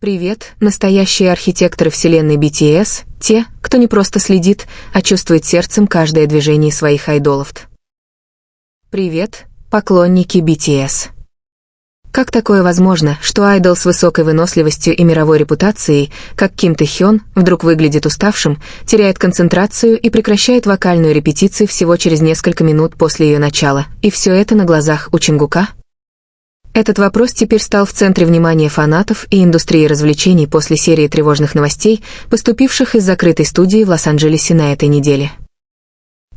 Привет, настоящие архитекторы вселенной BTS, те, кто не просто следит, а чувствует сердцем каждое движение своих айдолов. Привет, поклонники BTS. Как такое возможно, что айдол с высокой выносливостью и мировой репутацией, как Ким Тэхён, вдруг выглядит уставшим, теряет концентрацию и прекращает вокальную репетицию всего через несколько минут после ее начала, и все это на глазах у Чингука? Этот вопрос теперь стал в центре внимания фанатов и индустрии развлечений после серии тревожных новостей, поступивших из закрытой студии в Лос-Анджелесе на этой неделе.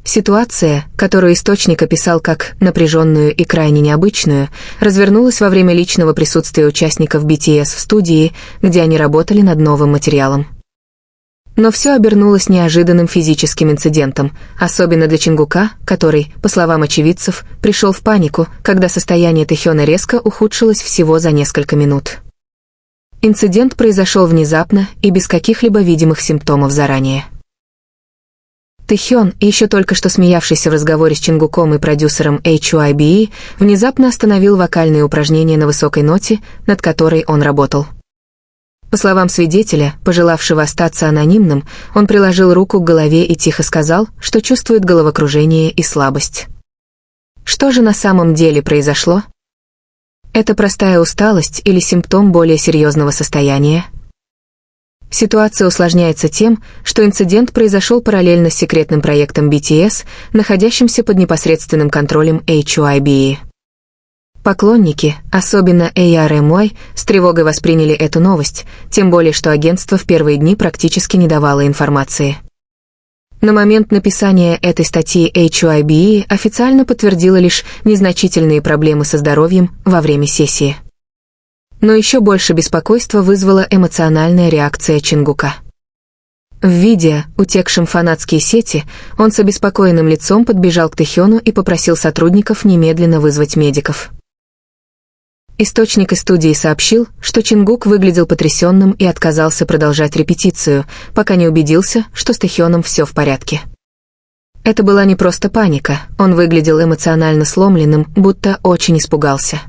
Ситуация, которую источник описал как «напряженную и крайне необычную», развернулась во время личного присутствия участников BTS в студии, где они работали над новым материалом. Но все обернулось неожиданным физическим инцидентом, особенно для Чингука, который, по словам очевидцев, пришел в панику, когда состояние Тэхёна резко ухудшилось всего за несколько минут. Инцидент произошел внезапно и без каких-либо видимых симптомов заранее. Тэхён, еще только что смеявшийся в разговоре с Чингуком и продюсером HYBE, внезапно остановил вокальные упражнения на высокой ноте, над которой он работал. По словам свидетеля, пожелавшего остаться анонимным, он приложил руку к голове и тихо сказал, что чувствует головокружение и слабость. Что же на самом деле произошло? Это простая усталость или симптом более серьезного состояния? Ситуация усложняется тем, что инцидент произошел параллельно с секретным проектом BTS, находящимся под непосредственным контролем HYBE. Поклонники, особенно ARMY, с тревогой восприняли эту новость, тем более что агентство в первые дни практически не давало информации. На момент написания этой статьи HYBE официально подтвердила лишь незначительные проблемы со здоровьем во время сессии. Но еще больше беспокойства вызвала эмоциональная реакция Чингука. В видео, утекшем в фанатские сети, он с обеспокоенным лицом подбежал к Тэхёну и попросил сотрудников немедленно вызвать медиков. Источник из студии сообщил, что Чингук выглядел потрясенным и отказался продолжать репетицию, пока не убедился, что с Тэхёном все в порядке. Это была не просто паника, он выглядел эмоционально сломленным, будто очень испугался.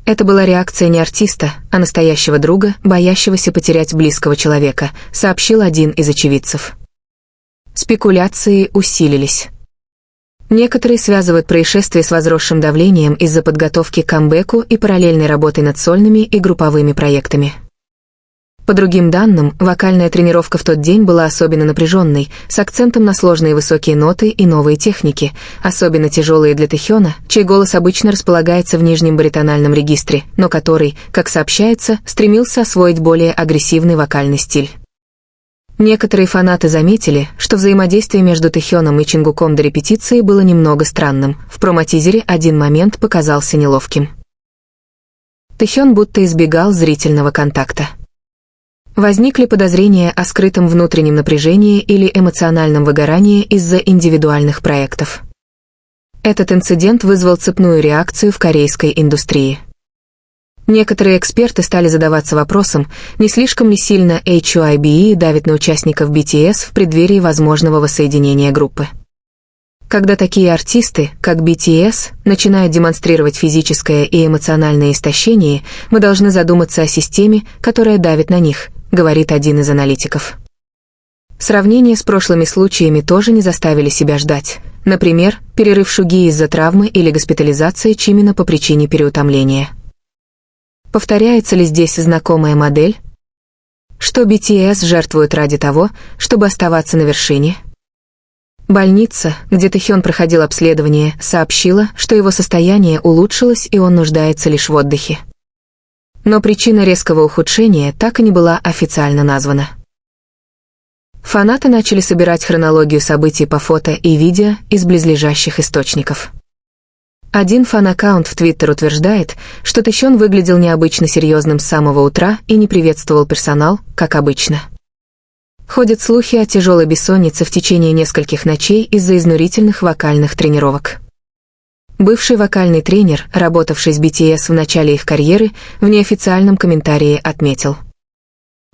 Это была реакция не артиста, а настоящего друга, боящегося потерять близкого человека, сообщил один из очевидцев. Спекуляции усилились. Некоторые связывают происшествие с возросшим давлением из-за подготовки к камбэку и параллельной работы над сольными и групповыми проектами. По другим данным, вокальная тренировка в тот день была особенно напряженной, с акцентом на сложные высокие ноты и новые техники, особенно тяжелые для Тэхёна, чей голос обычно располагается в нижнем баритональном регистре, но который, как сообщается, стремился освоить более агрессивный вокальный стиль. Некоторые фанаты заметили, что взаимодействие между Тэхёном и Чингуком до репетиции было немного странным, в промо-тизере один момент показался неловким. Тэхён будто избегал зрительного контакта. Возникли подозрения о скрытом внутреннем напряжении или эмоциональном выгорании из-за индивидуальных проектов. Этот инцидент вызвал цепную реакцию в корейской индустрии. Некоторые эксперты стали задаваться вопросом, не слишком ли сильно HYBE давит на участников BTS в преддверии возможного воссоединения группы. Когда такие артисты, как BTS, начинают демонстрировать физическое и эмоциональное истощение, мы должны задуматься о системе, которая давит на них, говорит один из аналитиков. Сравнения с прошлыми случаями тоже не заставили себя ждать. Например, перерыв Шуги из-за травмы или госпитализации Чимина по причине переутомления. Повторяется ли здесь знакомая модель? Что BTS жертвуют ради того, чтобы оставаться на вершине? Больница, где Тэхён проходил обследование, сообщила, что его состояние улучшилось и он нуждается лишь в отдыхе. Но причина резкого ухудшения так и не была официально названа. Фанаты начали собирать хронологию событий по фото и видео из близлежащих источников. Один фан-аккаунт в Твиттер утверждает, что Тэхён выглядел необычно серьезным с самого утра и не приветствовал персонал, как обычно. Ходят слухи о тяжелой бессоннице в течение нескольких ночей из-за изнурительных вокальных тренировок. Бывший вокальный тренер, работавший с BTS в начале их карьеры, в неофициальном комментарии отметил: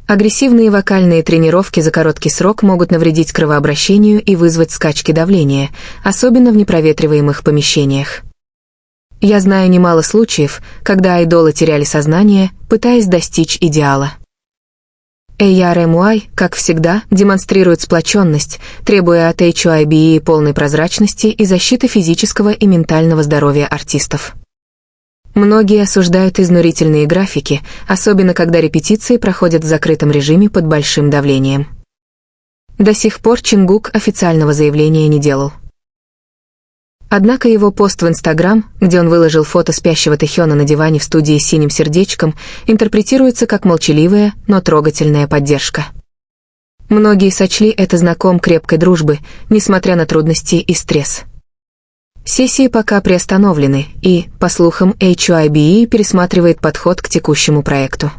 агрессивные вокальные тренировки за короткий срок могут навредить кровообращению и вызвать скачки давления, особенно в непроветриваемых помещениях. Я знаю немало случаев, когда айдолы теряли сознание, пытаясь достичь идеала. ARMY, как всегда, демонстрирует сплоченность, требуя от HYBE полной прозрачности и защиты физического и ментального здоровья артистов. Многие осуждают изнурительные графики, особенно когда репетиции проходят в закрытом режиме под большим давлением. До сих пор Чингук официального заявления не делал. Однако его пост в Инстаграм, где он выложил фото спящего Тэхёна на диване в студии с синим сердечком, интерпретируется как молчаливая, но трогательная поддержка. Многие сочли это знаком крепкой дружбы, несмотря на трудности и стресс. Сессии пока приостановлены, и, по слухам, HYBE пересматривает подход к текущему проекту.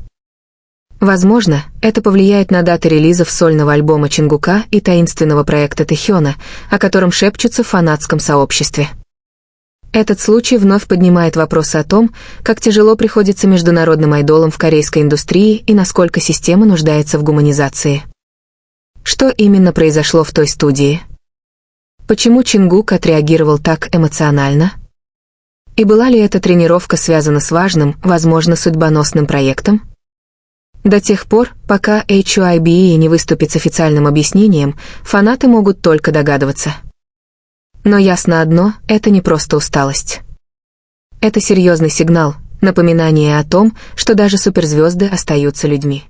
Возможно, это повлияет на даты релизов сольного альбома Чингука и таинственного проекта Тэхёна, о котором шепчутся в фанатском сообществе. Этот случай вновь поднимает вопросы о том, как тяжело приходится международным айдолам в корейской индустрии и насколько система нуждается в гуманизации. Что именно произошло в той студии? Почему Чингук отреагировал так эмоционально? И была ли эта тренировка связана с важным, возможно, судьбоносным проектом? До тех пор, пока HYBE не выступит с официальным объяснением, фанаты могут только догадываться. Но ясно одно — это не просто усталость. Это серьезный сигнал, напоминание о том, что даже суперзвезды остаются людьми.